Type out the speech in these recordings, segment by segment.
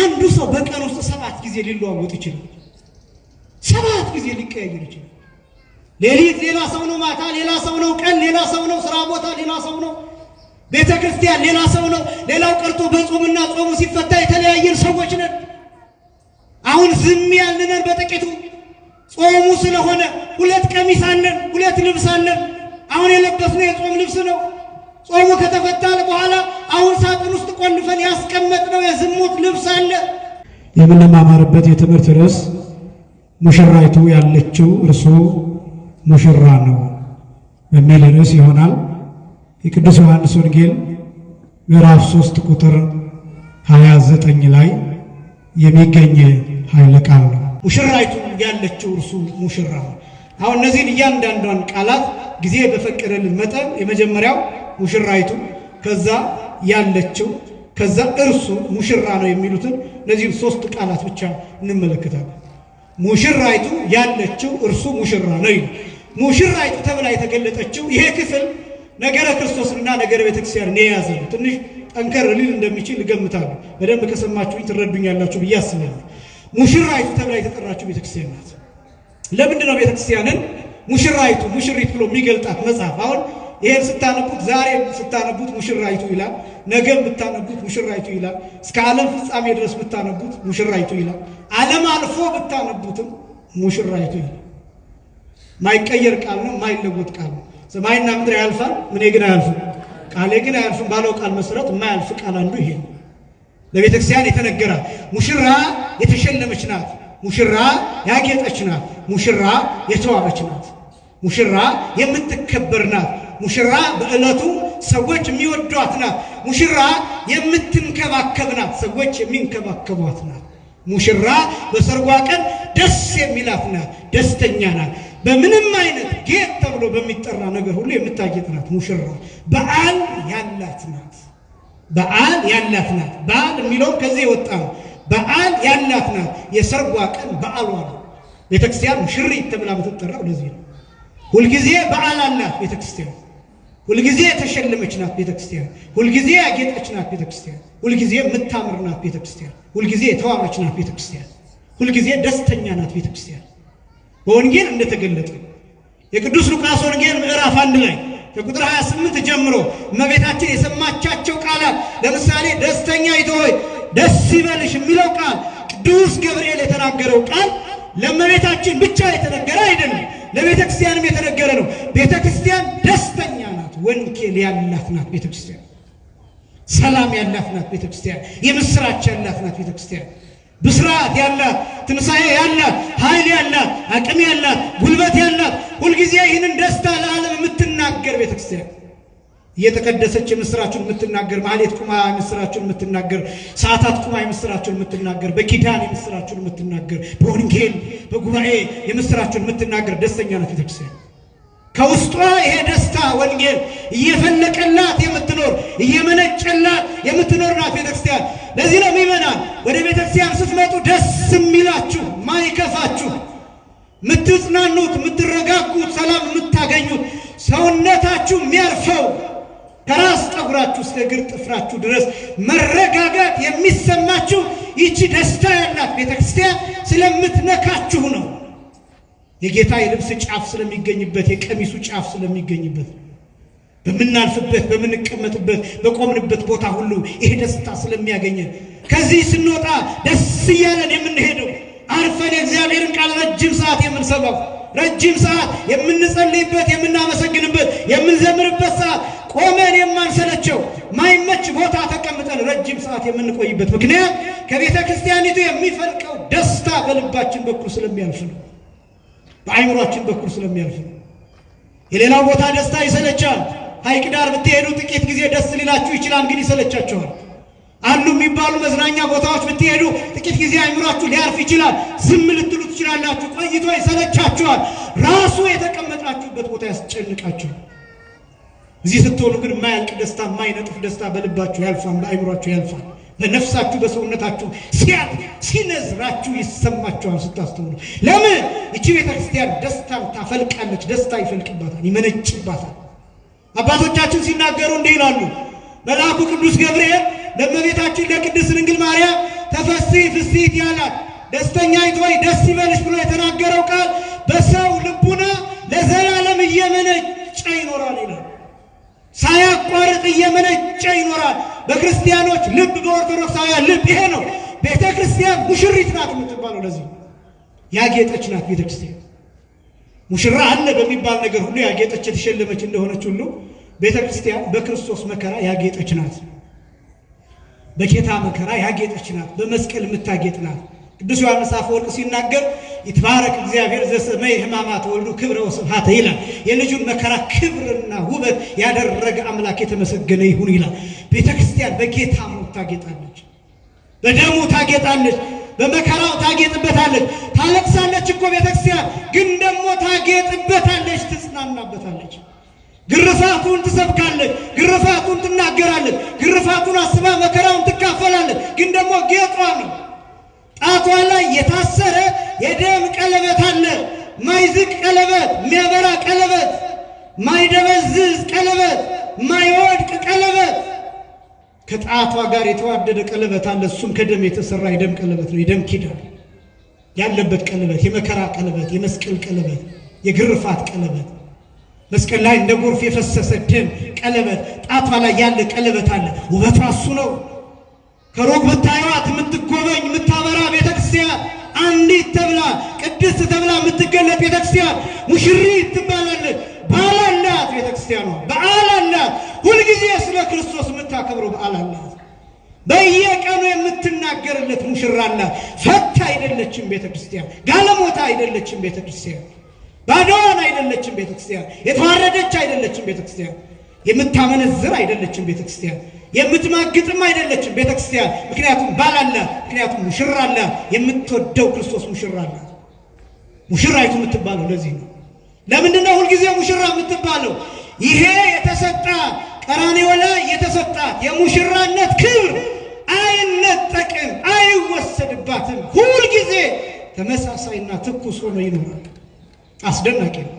አንዱ ሰው በቀን ውስጥ 7 ጊዜ ሊለዋወጥ ይችላል። 7 ጊዜ ሊቀያየር ይችላል። ሌሊት ሌላ ሰው ነው፣ ማታ ሌላ ሰው ነው፣ ቀን ሌላ ሰው ነው፣ ስራ ቦታ ሌላ ሰው ነው፣ ቤተ ክርስቲያን ሌላ ሰው ነው። ሌላው ቀርቶ በጾምና ጾሙ ሲፈታ የተለያየን ሰዎች ነን። አሁን ዝም ያልነን በጥቂቱ ጾሙ ስለሆነ 2 ቀሚስ አለን፣ 2 ልብስ አለን። አሁን የለበስነው የጾም ልብስ ነው። ጾሙ ከተፈታ በኋላ አሁን ሳጥን ውስጥ ቆልፈን ያስቀመጥነው የዝሙት ልብስ አለ። የምንማማርበት የትምህርት ርዕስ ሙሽራይቱ ያለችው እርሱ ሙሽራ ነው በሚል ርዕስ ይሆናል። የቅዱስ ዮሐንስ ወንጌል ምዕራፍ 3 ቁጥር 29 ላይ የሚገኝ ኃይለ ቃል ነው። ሙሽራይቱ ያለችው እርሱ ሙሽራ ነው። አሁን እነዚህን እያንዳንዷን ቃላት ጊዜ በፈቀደልን መጠን የመጀመሪያው ሙሽራይቱ፣ ከዛ ያለችው፣ ከዛ እርሱ ሙሽራ ነው የሚሉትን እነዚህን 3 ቃላት ብቻ እንመለከታለን። ሙሽራይቱ ያለችው እርሱ ሙሽራ ነው ይላል። ሙሽራይቱ ተብላ የተገለጠችው ይሄ ክፍል ነገረ ክርስቶስና ነገረ ቤተክርስቲያን የያዘ ነው። ትንሽ ጠንከር ሊል እንደሚችል እገምታለሁ። በደንብ ከሰማችሁኝ ትረዱኛላችሁ ብዬ አስባለሁ። ሙሽራይቱ ተብላ የተጠራችው ቤተክርስቲያን ናት። ለምንድን ነው ቤተክርስቲያንን ሙሽራይቱ ሙሽሪት ብሎ የሚገልጣት መጽሐፍ? አሁን ይሄን ስታነቡት፣ ዛሬ ስታነቡት ሙሽራይቱ ይላል፣ ነገም ብታነቡት ሙሽራይቱ ይላል፣ እስከ ዓለም ፍጻሜ ድረስ ብታነቡት ሙሽራይቱ ይላል፣ ዓለም አልፎ ብታነቡትም ሙሽራይቱ ይላል። ማይቀየር ቃል ነው፣ ማይለወጥ ቃል ነው። ሰማይና ምድር ያልፋል፣ ምን ግን አያልፍም፣ ቃሌ ግን አያልፍም ባለው ቃል መሰረት የማያልፍ ቃል አንዱ ይሄ ነው። ለቤተክርስቲያን የተነገረ ሙሽራ የተሸለመች ናት፣ ሙሽራ ያጌጠች ናት፣ ሙሽራ የተዋበች ናት፣ ሙሽራ የምትከበር ናት፣ ሙሽራ በዕለቱ ሰዎች የሚወዷት ናት፣ ሙሽራ የምትንከባከብ ናት፣ ሰዎች የሚንከባከቧት ናት፣ ሙሽራ በሰርጓ ቀን ደስ የሚላት ናት፣ ደስተኛ ናት። በምንም አይነት ጌጥ ተብሎ በሚጠራ ነገር ሁሉ የምታጌጥ ናት። ሙሽራ በዓል ያላት ናት። በዓል ያላት ናት። በዓል የሚለው ከዚህ የወጣ ነው። በዓል ያላት ናት። የሰርጓ ቀን በዓሏ ነው። ቤተክርስቲያን ሙሽሪት ተብላ የምትጠራው ለዚህ ነው። ሁልጊዜ በዓል አላት ቤተክርስቲያን። ሁልጊዜ የተሸለመች ናት ቤተክርስቲያን። ሁልጊዜ ያጌጠች ናት ቤተክርስቲያን። ሁልጊዜ የምታምር ናት ቤተክርስቲያን። ሁልጊዜ የተዋበች ናት ቤተክርስቲያን። ሁልጊዜ ደስተኛ ናት ቤተክርስቲያን። በወንጌል እንደተገለጠ የቅዱስ ሉቃስ ወንጌል ምዕራፍ 1 ላይ ከቁጥር 28 ጀምሮ እመቤታችን የሰማቻቸው ቃላት፣ ለምሳሌ ደስተኛይቱ ሆይ ደስ ይበልሽ የሚለው ቃል ቅዱስ ገብርኤል የተናገረው ቃል ለእመቤታችን ብቻ የተነገረ አይደለም፣ ለቤተ ክርስቲያንም የተነገረ ነው። ቤተ ክርስቲያን ደስተኛ ናት። ወንጌል ያላት ናት ቤተ ክርስቲያን። ሰላም ያላት ናት ቤተ ክርስቲያን። የምስራች ያላት ናት ቤተ ክርስቲያን። ብስራት ያላት፣ ትንሣኤ ያላት፣ ኃይል ያላት፣ አቅም ያላት፣ ጉልበት ያላት፣ ሁልጊዜ ይህንን ደስታ ለዓለም የምትናገር ቤተክርስቲያን፣ እየተቀደሰች የምስራችን የምትናገር፣ ማህሌት ቁማ የምስራችን የምትናገር፣ ሰዓታት ቁማ የምስራችን የምትናገር፣ በኪዳን የምስራችን የምትናገር፣ በወንጌል በጉባኤ የምስራችን የምትናገር ደስተኛ ናት ቤተክርስቲያን። ከውስጧ ይሄ ደስታ ወንጌል እየፈለቀላት የምትኖር እየመነጨላት የምትኖር ናት ቤተክርስቲያን። ለዚህ ነው ምእመናን ወደ ቤተክርስቲያን ስትመጡ ደስ የሚላችሁ ማይከፋችሁ፣ የምትጽናኑት፣ የምትረጋጉት፣ ሰላም የምታገኙት፣ ሰውነታችሁ የሚያርፈው ከራስ ጠጉራችሁ እስከ እግር ጥፍራችሁ ድረስ መረጋጋት የሚሰማችሁ ይቺ ደስታ ያላት ቤተክርስቲያን ስለምትነካችሁ ነው። የጌታ የልብስ ጫፍ ስለሚገኝበት፣ የቀሚሱ ጫፍ ስለሚገኝበት፣ በምናልፍበት በምንቀመጥበት በቆምንበት ቦታ ሁሉ ይሄ ደስታ ስለሚያገኘን ከዚህ ስንወጣ ደስ እያለን የምንሄደው፣ አርፈን የእግዚአብሔርን ቃል ረጅም ሰዓት የምንሰማው፣ ረጅም ሰዓት የምንጸልይበት፣ የምናመሰግንበት፣ የምንዘምርበት ሰዓት፣ ቆመን የማንሰለቸው ማይመች ቦታ ተቀምጠን ረጅም ሰዓት የምንቆይበት ምክንያት ከቤተ ክርስቲያኒቱ የሚፈልቀው ደስታ በልባችን በኩል ስለሚያልፍ ነው። በአይምሯችን በኩል ስለሚያልፍ ነው። የሌላው ቦታ ደስታ ይሰለቻል። ሐይቅ ዳር ብትሄዱ ጥቂት ጊዜ ደስ ሊላችሁ ይችላል፣ ግን ይሰለቻችኋል። አሉ የሚባሉ መዝናኛ ቦታዎች ብትሄዱ ጥቂት ጊዜ አይምሯችሁ ሊያርፍ ይችላል፣ ዝም ልትሉ ትችላላችሁ፣ ቆይቶ ይሰለቻችኋል። ራሱ የተቀመጣችሁበት ቦታ ያስጨንቃችኋል። እዚህ ስትሆኑ ግን የማያልቅ ደስታ፣ የማይነጥፍ ደስታ በልባችሁ ያልፋል፣ በአይምሯችሁ ያልፋል። በነፍሳችሁ በሰውነታችሁ ሲነዝራችሁ ይሰማችኋል ስታስተውሉ። ለምን? እቺ ቤተክርስቲያን ደስታን ታፈልቃለች። ደስታ ይፈልቅባታል፣ ይመነጭባታል። አባቶቻችን ሲናገሩ እንዲህ ይላሉ። መልአኩ ቅዱስ ገብርኤል ለእመቤታችን ለቅድስት ድንግል ማርያም ተፈሥሒ ተፈሥሒ ፍሥሕት ያላት ደስተኛይት ሆይ ደስ ይበልሽ ብሎ የተናገረው ቃል በሰው ልቡና ለዘላለም እየመነጨ ይኖራል ይላል። ሳያቋርጥ እየመነጨ ይኖራል። በክርስቲያኖች ልብ፣ በኦርቶዶክሳውያን ልብ ይሄ ነው። ቤተ ክርስቲያን ሙሽሪት ናት የምትባለው ለዚህ ያጌጠች ናት። ቤተ ክርስቲያን ሙሽራ አለ በሚባል ነገር ሁሉ ያጌጠች የተሸለመች እንደሆነች ሁሉ ቤተ ክርስቲያን በክርስቶስ መከራ ያጌጠች ናት። በጌታ መከራ ያጌጠች ናት። በመስቀል የምታጌጥ ናት። ቅዱስ ዮሐንስ አፈወርቅ ሲናገር ይትባረክ እግዚአብሔር ዘሰመይ ሕማማተ ወልዱ ክብረ ወስብሐተ ይላል። የልጁን መከራ ክብርና ውበት ያደረገ አምላክ የተመሰገነ ይሁን ይላል። ቤተ ክርስቲያን በጌታ ሞት ታጌጣለች፣ በደሙ ታጌጣለች፣ በመከራው ታጌጥበታለች። ታለቅሳለች እኮ ቤተ ክርስቲያን፣ ግን ደግሞ ታጌጥበታለች፣ ትጽናናበታለች። ግርፋቱን ትሰብካለች፣ ግርፋቱን ትናገራለች፣ ግርፋቱን አስባ መከራውን ትካፈላለች። ግን ደግሞ ጌጧ ነው። ጣቷ ላይ የታሰረ የደም ቀለበት አለ። ማይዝቅ ቀለበት፣ የሚያበራ ቀለበት፣ ማይደበዝዝ ቀለበት፣ ማይወድቅ ቀለበት፣ ከጣቷ ጋር የተዋደደ ቀለበት አለ። እሱም ከደም የተሰራ የደም ቀለበት ነው። የደም ኪዳን ያለበት ቀለበት፣ የመከራ ቀለበት፣ የመስቀል ቀለበት፣ የግርፋት ቀለበት፣ መስቀል ላይ እንደ ጎርፍ የፈሰሰ ደም ቀለበት፣ ጣቷ ላይ ያለ ቀለበት አለ። ውበቷ እሱ ነው። ከሩቅ ብታዩዋት የምትጎበኝ የምታበራ ቤተክርስቲያን፣ አንዲት ተብላ ቅድስት ተብላ የምትገለጥ ቤተክርስቲያን ሙሽሪት ትባላለች። በዓል አላት ቤተክርስቲያኗ፣ በዓል አላት። ሁልጊዜ ስለ ክርስቶስ የምታከብረው በዓል አላት። በየቀኑ የምትናገርለት ሙሽራ አላት። ፈታ አይደለችም ቤተክርስቲያን፣ ጋለሞታ አይደለችም ቤተክርስቲያን፣ ባዶዋን አይደለችም ቤተክርስቲያን፣ የተዋረደች አይደለችም ቤተክርስቲያን፣ የምታመነዝር አይደለችም ቤተክርስቲያን፣ የምትማግጥም አይደለችም ቤተክርስቲያን። ምክንያቱም ባል አላት፣ ምክንያቱም ሙሽራ አላት። የምትወደው ክርስቶስ ሙሽራ አላት። ሙሽራይቱ የምትባለው ለዚህ ነው። ለምንድን ነው ሁልጊዜ ሙሽራ የምትባለው? ይሄ የተሰጣት ቀራንዮ ላይ የተሰጣት የሙሽራነት ክብር አይነጠቅም፣ አይወሰድባትም። ሁልጊዜ ተመሳሳይና ትኩስ ሆኖ ይኖራል። አስደናቂ ነው።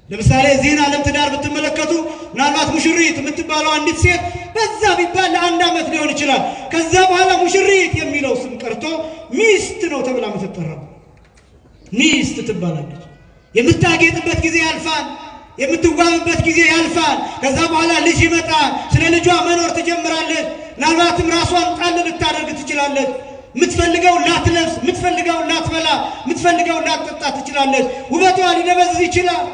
ለምሳሌ እዚህን ዓለም ትዳር ብትመለከቱ ምናልባት ሙሽሪት የምትባለው አንዲት ሴት በዛ ቢባል ለአንድ ዓመት ሊሆን ይችላል። ከዛ በኋላ ሙሽሪት የሚለው ስም ቀርቶ ሚስት ነው ተብላ የምትጠራው። ሚስት ትባላለች። የምታጌጥበት ጊዜ ያልፋል፣ የምትዋብበት ጊዜ ያልፋል። ከዛ በኋላ ልጅ ይመጣል። ስለ ልጇ መኖር ትጀምራለች። ምናልባትም ራሷን ጣል ልታደርግ ትችላለች። የምትፈልገው ላትለብስ፣ የምትፈልገው ላትበላ፣ የምትፈልገው ላትጠጣ ትችላለች። ውበቷ ሊደበዝዝ ይችላል።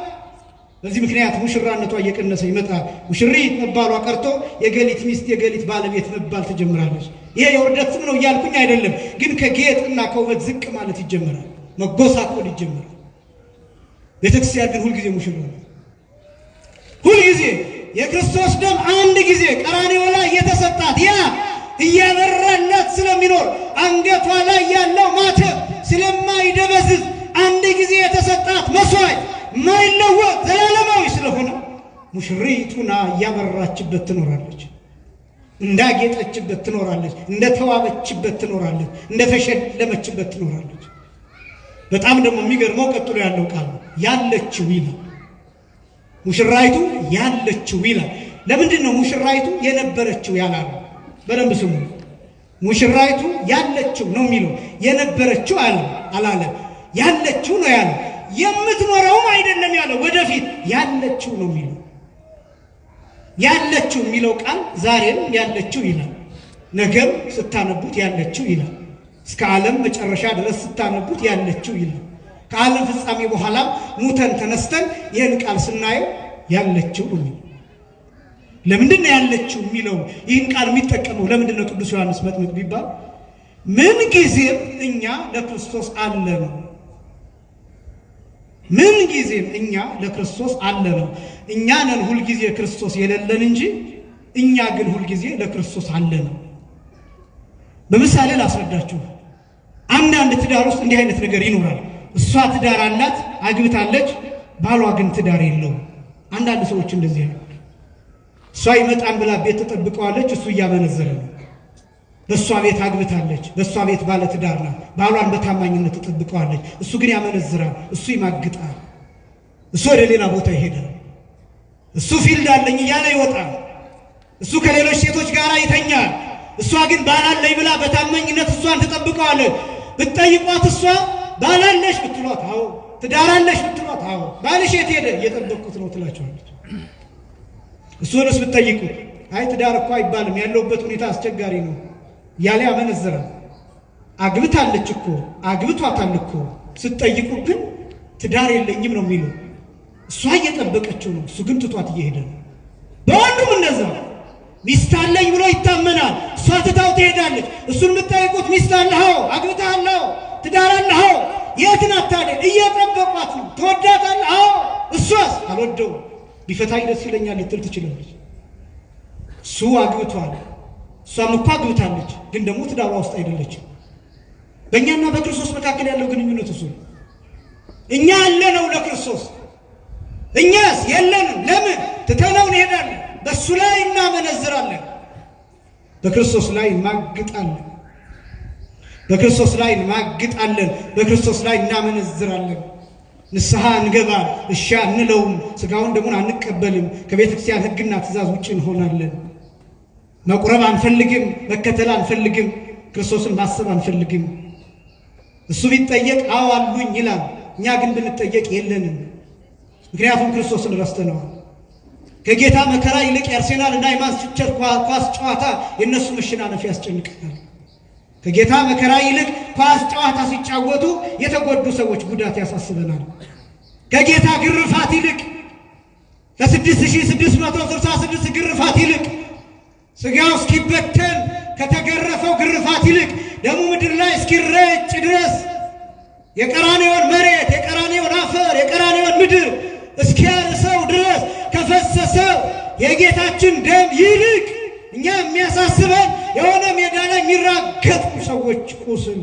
በዚህ ምክንያት ሙሽራነቷ እየቀነሰ ይመጣል። ሙሽሪት መባሏ ቀርቶ የገሊት ሚስት፣ የገሊት ባለቤት መባል ትጀምራለች። ይሄ የውርደት ስም ነው እያልኩኝ አይደለም፣ ግን ከጌጥና ከውበት ዝቅ ማለት ይጀምራል፣ መጎሳቆል ይጀምራል። ቤተክርስቲያን ግን ሁልጊዜ ሙሽራ ነው። ሁልጊዜ የክርስቶስ ደም አንድ ጊዜ ቀራንዮ ላይ የተሰጣት ያ እያበራላት ስለሚኖር አንገቷ ላይ ያለው ማተብ ስለማይደበዝዝ አንድ ጊዜ የተሰጣት መስዋዕት ማይለወጥ ዘላለማዊ ስለሆነ ሙሽሪቱና እያበራችበት ትኖራለች፣ እንዳጌጠችበት ትኖራለች፣ እንደተዋበችበት ትኖራለች፣ እንደተሸለመችበት ትኖራለች። በጣም ደግሞ የሚገርመው ቀጥሎ ያለው ቃል ያለችው ይላል። ሙሽራይቱ ያለችው ይላል። ለምንድን ነው ሙሽራይቱ የነበረችው ያላሉ? በደንብ ስሙ። ሙሽራይቱ ያለችው ነው የሚለው፣ የነበረችው አላለም። ያለችው ነው ያለው። የምትኖረውም አይደለም ያለው፣ ወደፊት ያለችው ነው የሚለው። ያለችው የሚለው ቃል ዛሬም ያለችው ይላል፣ ነገም ስታነቡት ያለችው ይላል፣ እስከ ዓለም መጨረሻ ድረስ ስታነቡት ያለችው ይላል። ከዓለም ፍጻሜ በኋላ ሙተን ተነስተን ይህን ቃል ስናየው ያለችው ነው። ለምንድን ነው ያለችው የሚለው ይህን ቃል የሚጠቀመው? ለምንድን ነው ቅዱስ ዮሐንስ መጥምቅ ቢባል ምን ጊዜም እኛ ለክርስቶስ አለ ነው። ምን ጊዜም እኛ ለክርስቶስ አለ ነው። እኛ ነን ሁልጊዜ ክርስቶስ የሌለን እንጂ እኛ ግን ሁልጊዜ ለክርስቶስ አለ ነው። በምሳሌ ላስረዳችሁ። አንዳንድ ትዳር ውስጥ እንዲህ አይነት ነገር ይኖራል። እሷ ትዳር አላት፣ አግብታለች፣ ባሏ ግን ትዳር የለውም። አንዳንድ ሰዎች እንደዚህ ነው። እሷ ይመጣን ብላ ቤት ተጠብቀዋለች፣ እሱ እያመነዘረ ነው። በእሷ ቤት አግብታለች፣ በእሷ ቤት ባለ ትዳር ናት፣ ባሏን በታማኝነት ተጠብቀዋለች፣ እሱ ግን ያመነዝራል፣ እሱ ይማግጣል፣ እሱ ወደ ሌላ ቦታ ይሄዳል፣ እሱ ፊልድ አለኝ እያለ ይወጣል፣ እሱ ከሌሎች ሴቶች ጋር ይተኛል፣ እሷ ግን ባላለኝ ብላ በታመኝነት እሷን ትጠብቀዋለች። ብትጠይቋት እሷ ባላለሽ ብትሏት አዎ፣ ትዳራለሽ ብትሏት አዎ፣ ባልሽ የት ሄደ እየጠበቅኩት ነው ትላቸዋለች። እሱንስ ብትጠይቁት አይ ትዳር እኮ አይባልም ያለውበት ሁኔታ አስቸጋሪ ነው ያለ ያመነዝራል። አግብታለች እኮ አግብቷታል እኮ ስትጠይቁ ግን ትዳር የለኝም ነው የሚለው። እሷ እየጠበቀችው ነው፣ እሱ ግን ትቷት እየሄደ ነው። በወንዱም እንደዛ ሚስት አለኝ ብሎ ይታመናል፣ እሷ ትታው ትሄዳለች። እሱን ብትጠይቁት ሚስት አለኸው፣ አግብተሃለሁ፣ ትዳር አለኸው፣ የት ናት ታዲያ? እየጠበቋት ነው። ትወዳታለህ? አዎ። እሷስ አልወደውም፣ ቢፈታኝ ደስ ይለኛል ልትል ትችላለች። እሱ አግብቷል፣ እሷም እኮ አግብታለች፣ ግን ደግሞ ትዳሯ ውስጥ አይደለችም። በእኛና በክርስቶስ መካከል ያለው ግንኙነት እሱ ነው። እኛ ያለነው ለክርስቶስ፣ እኛስ የለንም። ለምን? ትተነው እንሄዳለን። በእሱ ላይ እናመነዝራለን፣ በክርስቶስ ላይ እንማግጣለን። በክርስቶስ ላይ እንማግጣለን፣ በክርስቶስ ላይ እናመነዝራለን። ንስሐ እንገባ እሺ አንለውም፣ ስጋውን ደሙን አንቀበልም፣ ከቤተ ክርስቲያን ሕግና ትእዛዝ ውጭ እንሆናለን። መቁረብ አንፈልግም፣ መከተል አንፈልግም፣ ክርስቶስን ማሰብ አንፈልግም። እሱ ቢጠየቅ አዎ አሉኝ ይላል። እኛ ግን ብንጠየቅ የለንም። ምክንያቱም ክርስቶስን ረስተነዋል። ከጌታ መከራ ይልቅ የአርሴናል እና የማንቸስተር ኳስ ጨዋታ የእነሱ መሸናነፍ ያስጨንቀናል። ከጌታ መከራ ይልቅ ኳስ ጨዋታ ሲጫወቱ የተጎዱ ሰዎች ጉዳት ያሳስበናል። ከጌታ ግርፋት ይልቅ ከ6666 ግርፋት ይልቅ ስጋው እስኪበተን ከተገረፈው ግርፋት ይልቅ ደሙ ምድር ላይ እስኪረጭ ድረስ የቀራንዮን መሬት፣ የቀራንዮን አፈር፣ የቀራንዮን ምድር እስኪያርሰው ድረስ ከፈሰሰው የጌታችን ደም ይልቅ እኛ የሚያሳስበን የሆነ ሜዳ ላይ የሚራገጡ ሰዎች ቁስል፣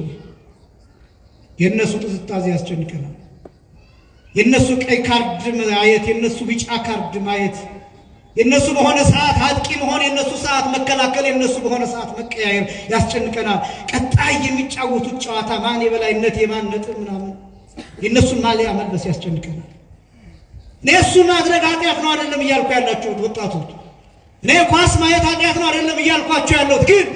የእነሱ ጥዝጣዜ ያስጨንቀናል። የእነሱ ቀይ ካርድ ማየት፣ የእነሱ ቢጫ ካርድ ማየት፣ የእነሱ በሆነ ሰዓት አጥቂ መሆን፣ የእነሱ ሰዓት መከላከል፣ የእነሱ በሆነ ሰዓት መቀያየር ያስጨንቀናል። ቀጣይ የሚጫወቱት ጨዋታ ማን የበላይነት የማን ነጥብ ምናምን የእነሱን ማሊያ መልበስ ያስጨንቀናል። እኔ እሱን ማድረግ ኃጢአት ነው አይደለም እያልኩ ያላችሁት ወጣቶች፣ እኔ ኳስ ማየት ኃጢአት ነው አይደለም እያልኳቸው ያለሁት። ግን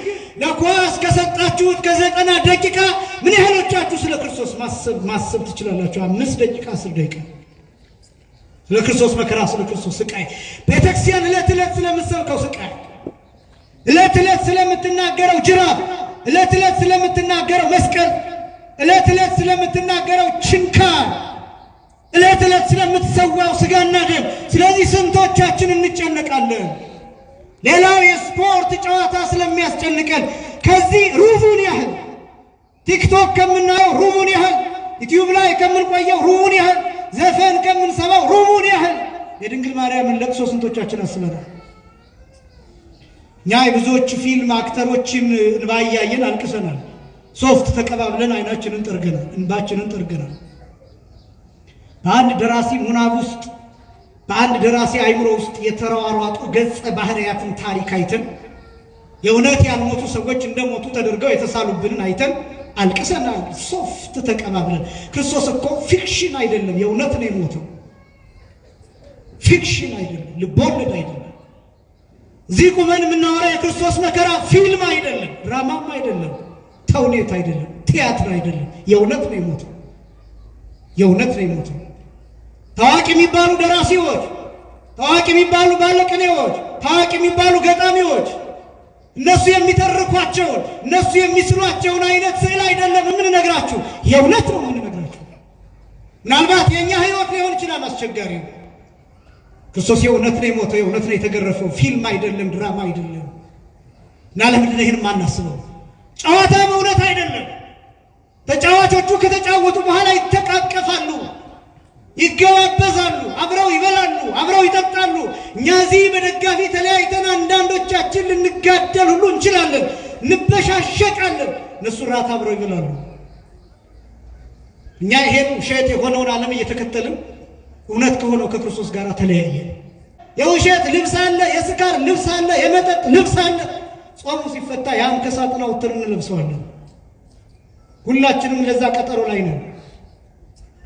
ለኳስ ከሰጣችሁት ከ90 ደቂቃ ምን ያህሎቻችሁ ስለ ክርስቶስ ማሰብ ትችላላችሁ? 5 ደቂቃ 10 ደቂቃ ስለ ክርስቶስ መከራ፣ ስለ ክርስቶስ ስቃይ፣ ቤተክርስቲያን ዕለት ዕለት ስለምትሰብከው ስቃይ፣ ዕለት ዕለት ስለምትናገረው ጅራፍ፣ ዕለት ዕለት ስለምትናገረው መስቀል፣ ዕለት ዕለት ስለምትናገረው ችንካር፣ ዕለት ዕለት ስለምትሰዋው ስጋና ደም። ስለዚህ ስንቶቻችን እንጨነቃለን? ሌላው የስፖርት ጨዋታ ስለሚያስጨንቀን ከዚህ ሩቡን ያህል ቲክቶክ ከምናየው ሩቡን ያህል ዩቲዩብ ላይ ከምንቆየው ሩቡን ያህል ዘፈን ከምንሰማው ሩቡን ያህል የድንግል ማርያምን ለቅሶ ስንቶቻችን አስበናል? እኛ የብዙዎች ፊልም አክተሮችን እንባ እያየን አልቅሰናል። ሶፍት ተቀባብለን አይናችንን ጠርገናል፣ እንባችንን ጠርገናል። በአንድ ደራሲ ሙናብ ውስጥ በአንድ ደራሲ አይምሮ ውስጥ የተሯሯጡ ገጸ ባህሪያትን ታሪክ አይተን የእውነት ያልሞቱ ሰዎች እንደሞቱ ተደርገው የተሳሉብንን አይተን አልቅሰናል። ሶፍት ተቀባብለን። ክርስቶስ እኮ ፊክሽን አይደለም፣ የእውነት ነው የሞተው። ፊክሽን አይደለም፣ ልቦለድ አይደለም። እዚህ ቁመን የምናወራ የክርስቶስ መከራ ፊልም አይደለም፣ ድራማም አይደለም፣ ተውኔት አይደለም፣ ቲያትር አይደለም። የእውነት ነው የሞተው፣ የእውነት ነው የሞተው። ታዋቂ የሚባሉ ደራሲዎች፣ ታዋቂ የሚባሉ ባለቅኔዎች፣ ታዋቂ የሚባሉ ገጣሚዎች እነሱ የሚተርኳቸውን እነሱ የሚስሏቸውን አይነት ስዕል አይደለም የምንነግራችሁ፣ የእውነት ነው የምንነግራችሁ። ምናልባት የእኛ ሕይወት ሊሆን ይችላል አስቸጋሪ። ክርስቶስ የእውነት ነው የሞተው፣ የእውነት ነው የተገረፈው። ፊልም አይደለም፣ ድራማ አይደለም። እና ለምንድን ነው ይህን የማናስበው? ጨዋታ በእውነት አይደለም። ተጫዋቾቹ ከተጫወቱ በኋላ ይተቃቀፋሉ፣ ይገባበዛሉ፣ አብረው ይበላሉ፣ አብረው ይጠጣሉ። እኛ እዚህ በደጋፊ ተለያይተን አንዳንዶቻችን ልንጋደል ሁሉ እንችላለን፣ እንበሻሸቃለን። እነሱ ራት አብረው ይበላሉ። እኛ ይሄን ውሸት የሆነውን ዓለም እየተከተልን እውነት ከሆነው ከክርስቶስ ጋር ተለያየን። የውሸት ልብስ አለ፣ የስካር ልብስ አለ፣ የመጠጥ ልብስ አለ። ጾሙ ሲፈታ ያን ከሳጥን አውጥተን እንለብሰዋለን። ሁላችንም ለዛ ቀጠሮ ላይ ነው።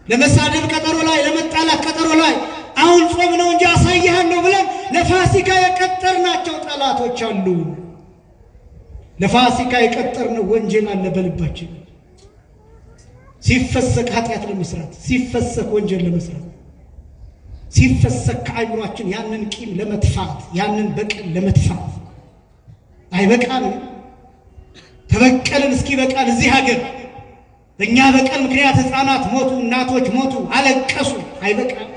ለመሳደብ ቀጠሮ ላይ፣ ለመጣላት ቀጠሮ ላይ። አሁን ጾም ነው እንጂ አሳይሃለሁ ብለን ለፋሲካ የቀጠርናቸው ጠላቶች አሉ። ለፋሲካ የቀጠርነው ወንጀል አለ በልባችን። ሲፈሰክ ኃጢአት ለመስራት፣ ሲፈሰክ ወንጀል ለመስራት፣ ሲፈሰክ ከአይምሯችን ያንን ቂም ለመጥፋት፣ ያንን በቀል ለመጥፋት አይበቃንም? ተበቀልን እስኪ በቃል እዚህ ሀገር በእኛ በቀል ምክንያት ሕፃናት ሞቱ፣ እናቶች ሞቱ፣ አለቀሱ። አይበቃም?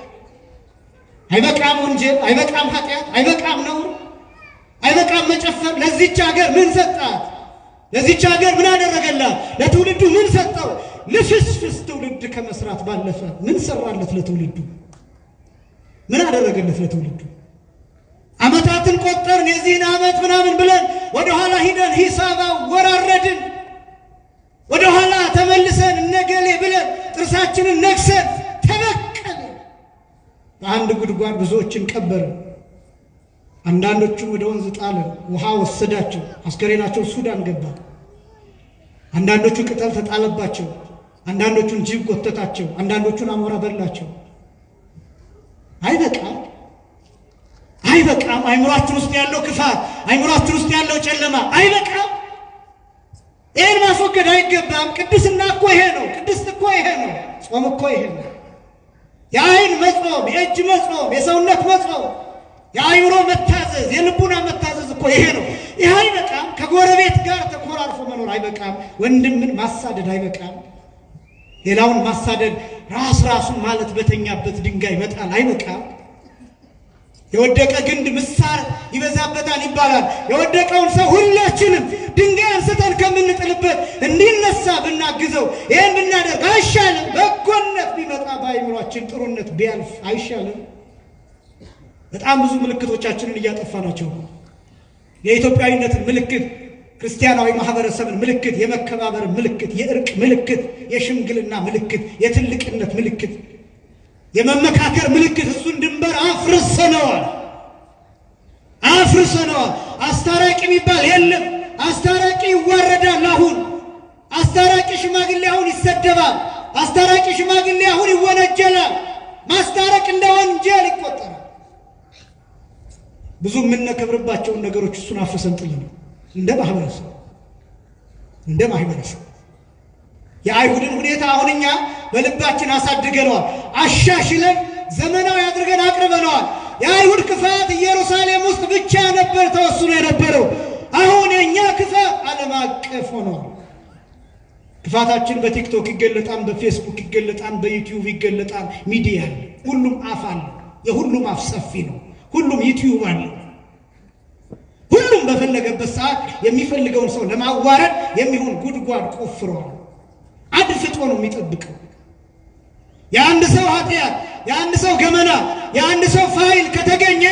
አይበቃም ወንጀል? አይበቃም ኃጢአት? አይበቃም ነውር? አይበቃም መጨፈር? ለዚች ሀገር ምን ሰጣት? ለዚች ሀገር ምን አደረገላት? ለትውልዱ ምን ሰጠው? ልፍስፍስ ትውልድ ከመስራት ባለፈ ምን ሰራለት? ለትውልዱ ምን አደረገለት? ለትውልዱ ዓመታትን ቆጠርን፣ የዚህን ዓመት ምናምን ብለን ወደኋላ ሂደን ሂሳብ አወራረድን። ወደኋላ ተመልሰን እነገሌ ብለን ጥርሳችንን ነክሰን ተበቀልን። በአንድ ጉድጓድ ብዙዎችን ቀበርን። አንዳንዶቹን ወደ ወንዝ ጣልን፣ ውሃ ወሰዳቸው፣ አስከሬናቸው ሱዳን ገባ። አንዳንዶቹ ቅጠል ተጣለባቸው፣ አንዳንዶቹን ጅብ ጎተታቸው፣ አንዳንዶቹን አሞራ በላቸው። አይበቃም? አይበቃም? አይምሯችን ውስጥ ያለው ክፋት፣ አይምሯችን ውስጥ ያለው ጨለማ አይበቃም? ይህን ማስወገድ አይገባም? ቅድስና እኮ ይሄ ነው። ቅድስት እኮ ይሄ ነው። ጾም እኮ ይሄ ነው። የአይን መጾም፣ የእጅ መጾም፣ የሰውነት መጾም፣ የአይምሮ መታዘዝ፣ የልቡና መታዘዝ እኮ ይሄ ነው። ይህ አይበቃም? ከጎረቤት ጋር ተኮራርፎ መኖር አይበቃም? ወንድምን ማሳደድ አይበቃም? ሌላውን ማሳደድ ራሱን ማለት በተኛበት ድንጋይ መጣል አይበቃም? የወደቀ ግንድ ምሳር ይበዛበታል ይባላል። የወደቀውን ሰው ሁላችንም ድንጋይ አንስተን ከምንጥልበት እንዲነሳ ብናግዘው፣ ይህን ብናደርግ አይሻልም? በጎነት ቢመጣ በአይምሯችን ጥሩነት ቢያልፍ አይሻልም? በጣም ብዙ ምልክቶቻችንን እያጠፋናቸው ነው። የኢትዮጵያዊነትን ምልክት፣ ክርስቲያናዊ ማህበረሰብን ምልክት፣ የመከባበር ምልክት፣ የእርቅ ምልክት፣ የሽምግልና ምልክት፣ የትልቅነት ምልክት፣ የመመካከር ምልክት፣ እሱን ድንበር አፍርሰነዋል። አስታራቂ የሚባል የለም። አስታራቂ ይዋረዳል። አሁን አስታራቂ ሽማግሌ አሁን ይሰደባል። አስታራቂ ሽማግሌ አሁን ይወነጀላል። ማስታረቅ እንደ ወንጀል ይቆጠራል። ብዙ የምንከብርባቸውን ነገሮች እሱን አፍርሰን ጥለን እንደ ማህበረሰብ የአይሁድን ሁኔታ አሁን እኛ በልባችን አሳድገነዋል። አሻሽለን ዘመናዊ አድርገን አቅርበነዋል። የአይሁድ ክፋት ኢየሩሳሌም ውስጥ ብቻ ነበር ተወስኖ የነበረው። አሁን የእኛ ክፋት ዓለም አቀፍ ሆኗል። ክፋታችን በቲክቶክ ይገለጣል፣ በፌስቡክ ይገለጣል፣ በዩቲዩብ ይገለጣል። ሚዲያ አለ፣ ሁሉም አፍ አለ። የሁሉም አፍ ሰፊ ነው። ሁሉም ዩቲዩብ አለ። ሁሉም በፈለገበት ሰዓት የሚፈልገውን ሰው ለማዋረድ የሚሆን ጉድጓድ ቆፍሯል። አድፍጦ ነው የሚጠብቀው። የአንድ ሰው ኃጢአት፣ የአንድ ሰው ገመና፣ የአንድ ሰው ፋይል ከተገኘ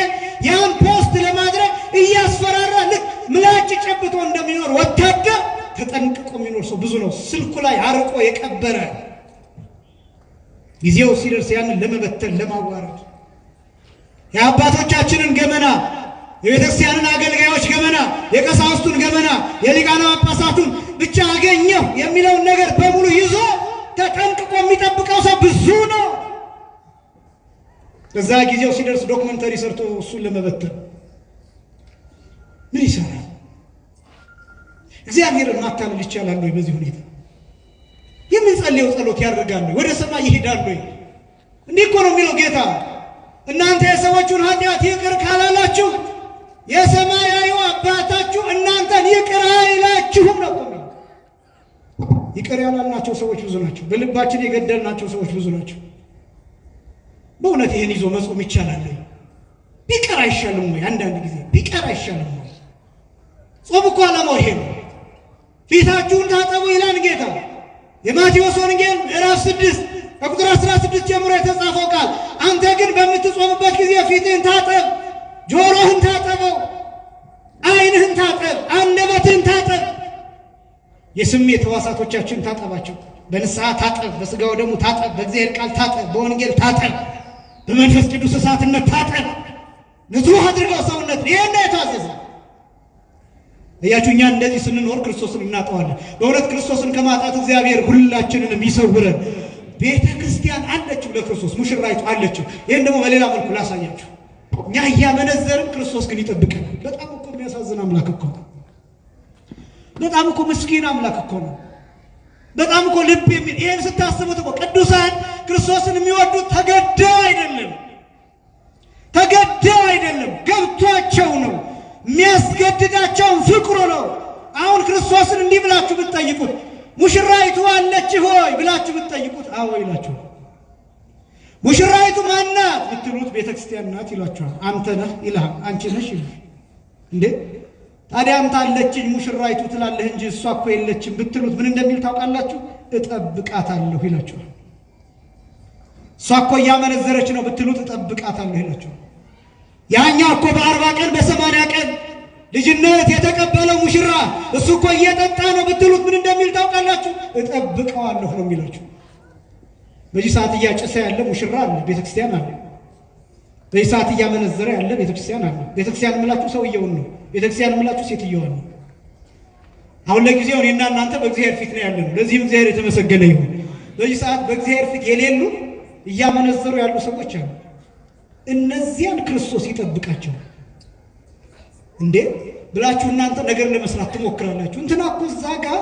ያን ፖስት ለማድረግ እያስፈራራ ልክ ምላጭ ጨብጦ እንደሚኖር ወታደር ተጠንቅቆ የሚኖር ሰው ብዙ ነው። ስልኩ ላይ አርቆ የቀበረ ጊዜው ሲደርስ ያንን ለመበተን ለማዋረድ የአባቶቻችንን ገመና፣ የቤተክርስቲያንን አገልጋዮች ገመና፣ የቀሳውስቱን ገመና፣ የሊቃነ ጳጳሳቱን ብቻ አገኘሁ የሚለውን ነገር በሙሉ ይዞ ተጠንቅቆ የሚጠብቀው ሰው ብዙ ነው። በዛ ጊዜው ሲደርስ ዶክመንተሪ ሰርቶ እሱን ለመበተን ምን ይሰራል? እግዚአብሔርን ማታለል ይቻላል ወይ? በዚህ ሁኔታ የምንጸልየው ጸሎት ያደርጋል ወይ? ወደ ሰማይ ይሄዳል ወይ? እንዲህ እኮ ነው የሚለው ጌታ። እናንተ የሰዎቹን ኃጢአት ይቅር ካላላችሁ የሰማያዊ አባታችሁ እናንተን ይቅር አይላችሁም ነው። ይቅር ያላልናቸው ሰዎች ብዙ ናቸው። በልባችን የገደልናቸው ሰዎች ብዙ ናቸው። በእውነት ይህን ይዞ መጾም ይቻላል? ቢቀር አይሻልም ወይ? አንዳንድ ጊዜ ቢቀር አይሻልም ወይ? ጾም እኮ ዓላማው ይሄ ነው። ፊታችሁን ታጠቡ ይላል ጌታ። የማቴዎስ ወንጌል ምዕራፍ 6 ከቁጥር 16 ጀምሮ የተጻፈው ቃል፣ አንተ ግን በምትጾምበት ጊዜ ፊትህን ታጠብ፣ ጆሮህን ታጠበው፣ ዓይንህን ታጠብ፣ አንደበትህን ታጠብ። የስሜት ሕዋሳቶቻችን ታጠባቸው። በንስሐ ታጠብ፣ በሥጋው ደሙ ታጠብ፣ በእግዚአብሔር ቃል ታጠብ፣ በወንጌል ታጠብ፣ በመንፈስ ቅዱስ እሳትነት ታጠብ። ንጹሕ አድርገው ሰውነት። ይሄን ነው የታዘዘ። እያችሁ እኛ እንደዚህ ስንኖር ክርስቶስን እናጠዋለን። በእውነት ክርስቶስን ከማጣት እግዚአብሔር ሁላችንንም ይሰውረን። ቤተ ክርስቲያን አለችው ለክርስቶስ፣ ሙሽራይቱ አለችው። ይህን ደግሞ በሌላ መልኩ ላሳያችሁ። እኛ እያመነዘርን ክርስቶስ ግን ይጠብቀናል። በጣም እኮ የሚያሳዝን አምላክ እኮ። በጣም እኮ ምስኪን አምላክ እኮ ነው። በጣም እኮ ልብ የሚል ይሄን ስታስቡት እኮ ቅዱሳን ክርስቶስን የሚወዱት ተገደው አይደለም፣ ተገደው አይደለም፣ ገብቷቸው ነው። የሚያስገድዳቸውን ፍቅሩ ነው። አሁን ክርስቶስን እንዲህ ብላችሁ ብትጠይቁት ሙሽራይቱ አለች ሆይ ብላችሁ ብትጠይቁት አዎ ይላችሁ። ሙሽራይቱ ማናት ብትሉት ቤተክርስቲያን ናት ይሏችኋል። አንተ ነህ ይልሃል፣ አንቺ ነሽ ይልሃል። እንዴ ታዲያ አንተ አለችኝ ሙሽራይቱ ትላለህ እንጂ እሷ እኮ የለችም ብትሉት ምን እንደሚል ታውቃላችሁ? እጠብቃታለሁ ይላችኋል። እሷ እኮ እያመነዘረች ነው ብትሉት እጠብቃታለሁ ይላችኋል። ያኛው እኮ በ40 ቀን በ80 ቀን ልጅነት የተቀበለው ሙሽራ እሱ እኮ እየጠጣ ነው ብትሉት ምን እንደሚል ታውቃላችሁ? እጠብቀዋለሁ ነው የሚላችሁ። በዚህ ሰዓት እያጨሰ ያለ ሙሽራ አለ፣ ቤተክርስቲያን አለ። በዚህ ሰዓት እያመነዘረ ያለ ቤተክርስቲያን አለ። ቤተክርስቲያን የምላችሁ ሰውየውን ነው። ቤተክርስቲያን የምላችሁ ሴትዮዋን ነው። አሁን ለጊዜው እኔና እናንተ በእግዚአብሔር ፊት ነው ያለነው። ለዚህም እግዚአብሔር የተመሰገነ ይሁን። በዚህ ሰዓት በእግዚአብሔር ፊት የሌሉ እያመነዘሩ ያሉ ሰዎች አሉ። እነዚያን ክርስቶስ ይጠብቃቸው እንዴ ብላችሁ እናንተ ነገር ለመስራት ትሞክራላችሁ። እንትና እኮ እዛ ጋር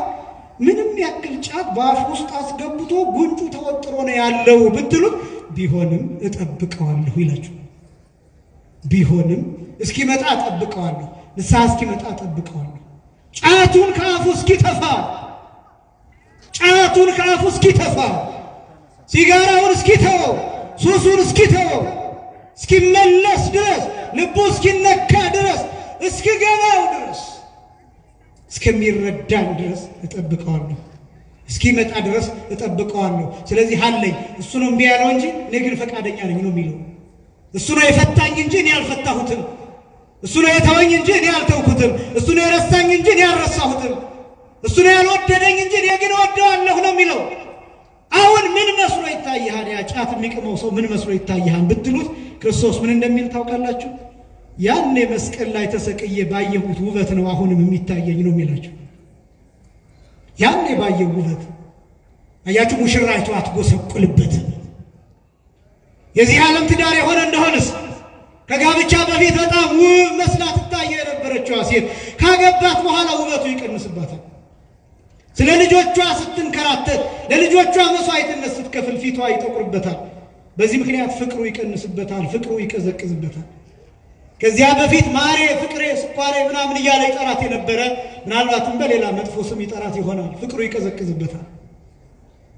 ምንም ያክል ጫት በአፍ ውስጥ አስገብቶ ጉንጩ ተወጥሮ ነው ያለው ብትሉት ቢሆንም እጠብቀዋለሁ ይላችሁ። ቢሆንም እስኪመጣ እጠብቀዋለሁ፣ ንስሐ እስኪመጣ እጠብቀዋለሁ። ጫቱን ከአፉ እስኪተፋ፣ ጫቱን ከአፉ እስኪተፋ፣ ሲጋራውን እስኪተወው፣ ሱሱን እስኪተወው፣ እስኪመለስ ድረስ፣ ልቡ እስኪነካ ድረስ፣ እስኪገባው ድረስ፣ እስከሚረዳን ድረስ እጠብቀዋለሁ። እስኪመጣ ድረስ እጠብቀዋለሁ። ስለዚህ አለኝ። እሱ ነው እምቢ ያለው እንጂ እኔ ግን ፈቃደኛ ነኝ ነው የሚለው። እሱ ነው የፈታኝ እንጂ እኔ አልፈታሁትም። እሱ ነው የተወኝ እንጂ እኔ አልተውኩትም። እሱ ነው የረሳኝ እንጂ እኔ አልረሳሁትም። እሱ ነው ያልወደደኝ እንጂ እኔ ግን ወደዋለሁ ነው የሚለው። አሁን ምን መስሎ ይታይሃል? ያ ጫት የሚቅመው ሰው ምን መስሎ ይታይሃል ብትሉት ክርስቶስ ምን እንደሚል ታውቃላችሁ? ያኔ መስቀል ላይ ተሰቅዬ ባየሁት ውበት ነው አሁንም የሚታየኝ ነው የሚላቸው። ያኔ ባየው ውበት አያችሁ። ሙሽራይቱ አትጎሰቁልበትም። የዚህ ዓለም ትዳር የሆነ እንደሆነስ ከጋብቻ በፊት በጣም ውብ መስላ ትታየው የነበረችዋ ሴት ካገባት በኋላ ውበቱ ይቀንስባታል። ስለ ልጆቿ ስትንከራተት፣ ለልጆቿ መስዋዕትነት ስትከፍል ፊቷ ይጠቁርበታል። በዚህ ምክንያት ፍቅሩ ይቀንስበታል፣ ፍቅሩ ይቀዘቅዝበታል። ከዚያ በፊት ማሬ፣ ፍቅሬ፣ ስኳሬ ምናምን እያለ ይጠራት የነበረ ምናልባትም በሌላ መጥፎ ስም ይጠራት ይሆናል። ፍቅሩ ይቀዘቅዝበታል።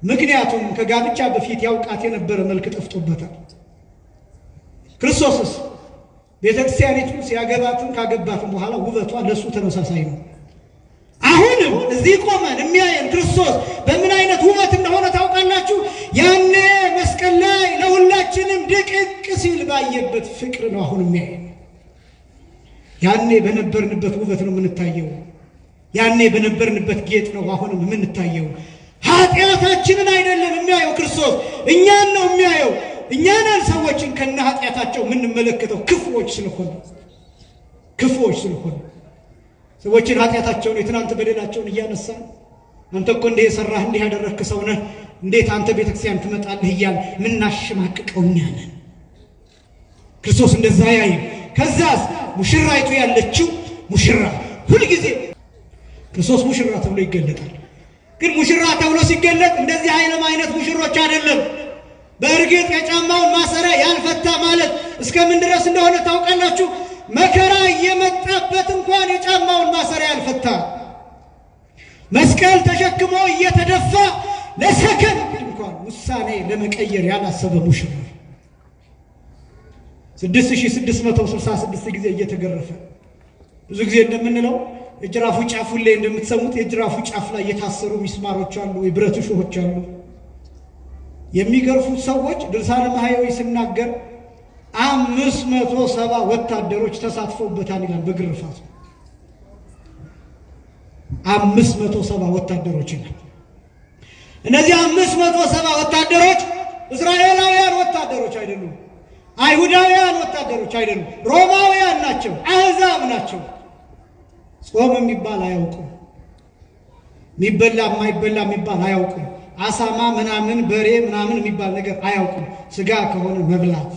ምክንያቱም ከጋብቻ በፊት ያውቃት የነበረ መልክ ጠፍቶበታል። ክርስቶስስ ቤተክርስቲያኒቱ ሲያገባትም ካገባትም በኋላ ውበቷ ለሱ ተመሳሳይ ነው። አሁንም እዚህ ቆመን የሚያየን ክርስቶስ በምን አይነት ውበት እንደሆነ ታውቃላችሁ? ያኔ መስቀል ላይ ለሁላችንም ድቅቅ ሲል ባየበት ፍቅር ነው አሁን የሚያየን። ያኔ በነበርንበት ውበት ነው የምንታየው። ያኔ በነበርንበት ጌጥ ነው አሁንም የምንታየው። ኃጢአታችንን አይደለም የሚያየው ክርስቶስ፣ እኛን ነው የሚያየው። እኛንን ሰዎችን ከነ ኃጢአታቸው የምንመለከተው ክፉዎች ስለሆነ ሰዎችን ኃጢአታቸውን የትናንት በደላቸውን እያነሳን አንተ እኮ እንዲህ የሰራህ እንዲህ ያደረግክ ሰው ነህ፣ እንዴት አንተ ቤተክርስቲያን ትመጣለህ እያል ምናሽማቅቀው እኛ ነን። ክርስቶስ እንደዛ ያይ። ከዛስ ሙሽራይቱ ያለችው ሙሽራ ሁልጊዜ ክርስቶስ ሙሽራ ተብሎ ይገለጣል። ግን ሙሽራ ተብሎ ሲገለጥ እንደዚህ አይነት ሙሽሮች አይደለም። በእርግጥ የጫማውን ማሰሪያ ያልፈታ ማለት እስከምን ድረስ እንደሆነ ታውቃላችሁ? መከራ እየመጣበት እንኳን የጫማውን ማሰሪያ ያልፈታ፣ መስቀል ተሸክሞ እየተደፋ ለሰከንድ እንኳን ውሳኔ ለመቀየር ያላሰበ ሙሽራ 6666 ጊዜ እየተገረፈ ብዙ ጊዜ እንደምንለው የጅራፉ ጫፍ ላይ እንደምትሰሙት የጅራፉ ጫፍ ላይ የታሰሩ ሚስማሮች አሉ፣ የብረት እሾሆች አሉ። የሚገርፉት ሰዎች ድርሳነ ማህያዊ ሲናገር 570 ወታደሮች ተሳትፈውበታል ይላል። በግርፋቱ 570 ወታደሮች ይላል። እነዚህ 570 ወታደሮች እስራኤላውያን ወታደሮች አይደሉም፣ አይሁዳውያን ወታደሮች አይደሉም፣ ሮማውያን ናቸው፣ አሕዛብ ናቸው። ጾም የሚባል አያውቁም፣ የሚበላ የማይበላ የሚባል አያውቁም፣ አሳማ ምናምን በሬ ምናምን የሚባል ነገር አያውቁም። ስጋ ከሆነ መብላት።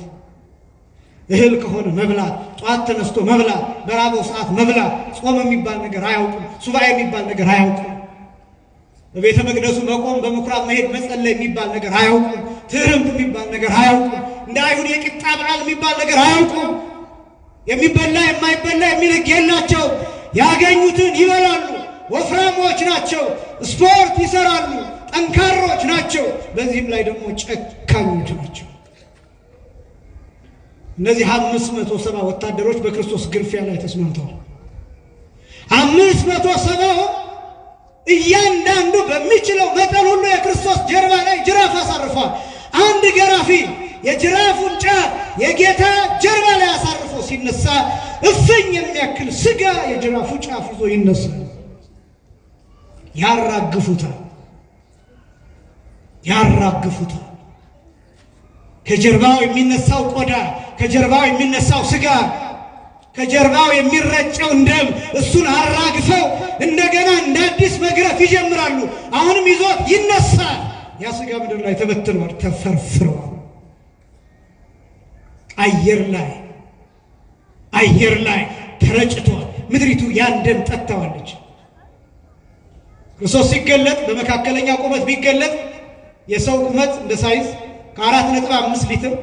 እህል ከሆነ መብላት፣ ጧት ተነስቶ መብላት፣ በራበው ሰዓት መብላት። ጾም የሚባል ነገር አያውቁም። ሱባኤ የሚባል ነገር አያውቁም። በቤተ መቅደሱ መቆም፣ በምኩራብ መሄድ፣ መጸለይ የሚባል ነገር አያውቁም። ትህርምት የሚባል ነገር አያውቁም። እንደ አይሁድ የቂጣ በዓል የሚባል ነገር አያውቁም። የሚበላ የማይበላ የሚል ሕግ የላቸው። ያገኙትን ይበላሉ። ወፍራሞች ናቸው። ስፖርት ይሰራሉ። ጠንካሮች ናቸው። በዚህም ላይ ደግሞ ጨካኞች ናቸው። እነዚህ 570 ወታደሮች በክርስቶስ ግርፊያ ላይ ተስማምተዋል። 570 እያንዳንዱ በሚችለው መጠን ሁሉ የክርስቶስ ጀርባ ላይ ጅራፍ አሳርፏል። አንድ ገራፊ የጅራፉን ጫፍ የጌታ ጀርባ ላይ አሳርፎ ሲነሳ እፍኝ የሚያክል ስጋ የጅራፉ ጫፍ ይዞ ይነሳል። ያራግፉታል። ከጀርባው የሚነሳው ቆዳ፣ ከጀርባው የሚነሳው ስጋ፣ ከጀርባው የሚረጨው ደም እሱን አራግፈው እንደገና እንደ አዲስ መግረፍ ይጀምራሉ። አሁንም ይዞት ይነሳል። ያ ስጋ ምድር ላይ ተበትኗል፣ ተፈርፍሯል። አየር ላይ ተረጭቷል። ምድሪቱ ያን ደም ጠጥተዋለች። ክርስቶስ ሲገለጥ በመካከለኛ ቁመት ቢገለጥ የሰው ቁመት እንደ ሳይዝ ከ4.5 ሊትር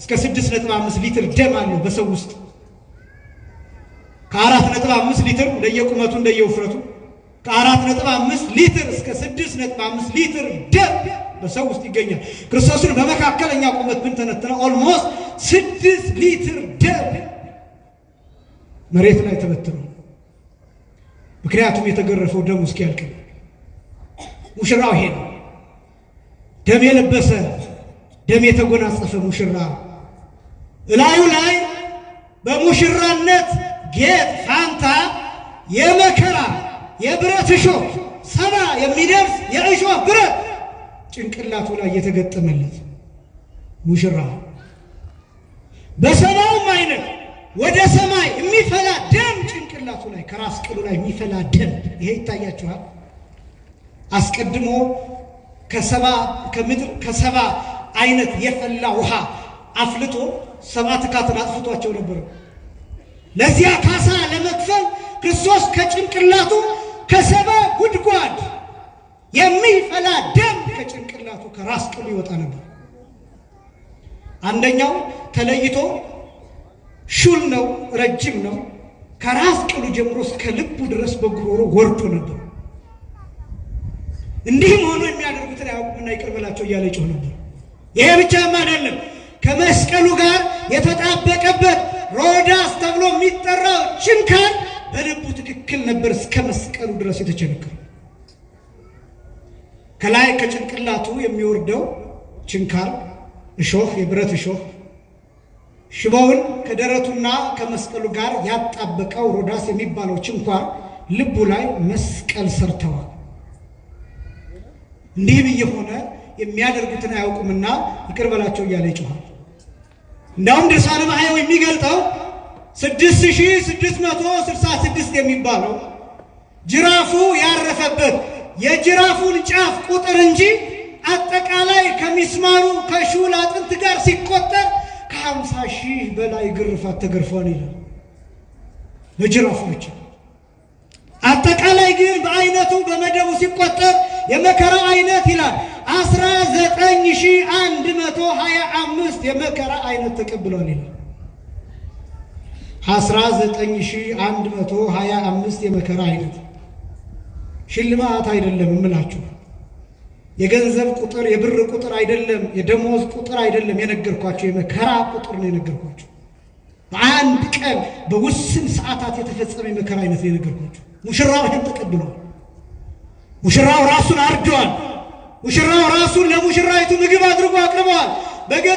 እስከ 6.5 ሊትር ደም አለው በሰው ውስጥ። ከ4.5 ሊትር እንደየቁመቱ እንደየውፍረቱ ከ4.5 ሊትር እስከ 6.5 ሊትር ደም በሰው ውስጥ ይገኛል። ክርስቶስን በመካከለኛ ቁመት ብንተነትነው ኦልሞስት 6 ሊትር ደም መሬት ላይ ተበትኗል። ምክንያቱም የተገረፈው ደሙ እስኪያልቅ። ሙሽራው ይሄ ነው። ደም የለበሰ ደም የተጎናጸፈ ሙሽራ እላዩ ላይ በሙሽራነት ጌጥ ፋንታ የመከራ የብረት እሾህ 70 የሚደርስ የእሾህ ብረት ጭንቅላቱ ላይ የተገጠመለት ሙሽራ በሰማውም አይነት ወደ ሰማይ የሚፈላ ደም ጭንቅላቱ ላይ ከራስ ቅሉ ላይ የሚፈላ ደም ይሄ ይታያችኋል። አስቀድሞ ከምድር ከሰባ አይነት የፈላ ውሃ አፍልቶ 7 ትካትን አጥፍቷቸው ነበር። ለዚያ ካሳ ለመክፈል ክርስቶስ ከጭንቅላቱ ከ7 ጉድጓድ የሚፈላ ደም ከጭንቅላቱ ከራስ ቅሉ ይወጣ ነበር። አንደኛው ተለይቶ ሹል ነው፣ ረጅም ነው። ከራስ ቅሉ ጀምሮ እስከ ልቡ ድረስ በጉሮሮ ወርዶ ነበር። እንዲህም ሆኖ የሚያደርጉትን አያውቁምና ይቅር በላቸው እያለ ይጮህ ነበር። ይሄ ብቻም አይደለም። ከመስቀሉ ጋር የተጣበቀበት ሮዳስ ተብሎ የሚጠራው ችንካር በልቡ ትክክል ነበር፣ እስከ መስቀሉ ድረስ የተቸነከረው። ከላይ ከጭንቅላቱ የሚወርደው ችንካር እሾህ፣ የብረት እሾህ ሽቦውን ከደረቱና ከመስቀሉ ጋር ያጣበቀው ሮዳስ የሚባለው ችንካር ልቡ ላይ መስቀል ሰርተዋል። እንዲህም እየሆነ የሚያደርጉትን አያውቁምና ይቅር በላቸው እያለ ይጮሃል። እንዳውም ድርሳነ ማሕየው የሚገልጠው 6666 የሚባለው ጅራፉ ያረፈበት የጅራፉን ጫፍ ቁጥር እንጂ አጠቃላይ ከሚስማሩ ከሹል አጥንት ጋር ሲቆጠር ከ50,000 በላይ ግርፋት ተገርፏል ይላል። በጅራፉ ብቻ። አጠቃላይ ግን በአይነቱ በመደቡ ሲቆጠር የመከራው አይነት ይላል 19125 የመከራ አይነት ተቀብሏል ይላል። 19125 የመከራ አይነት። ሽልማት አይደለም እምላችሁ፣ የገንዘብ ቁጥር የብር ቁጥር አይደለም፣ የደሞዝ ቁጥር አይደለም የነገርኳችሁ፣ የመከራ ቁጥር ነው የነገርኳችሁ። በአንድ ቀን በውስን ሰዓታት የተፈጸመ የመከራ አይነት ነው የነገርኳችሁ። ሙሽራው ይህን ተቀብሏል። ሙሽራው ራሱን አርዷል። ሙሽራው ራሱን ለሙሽራይቱ ምግብ አድርጎ አቅርበዋል።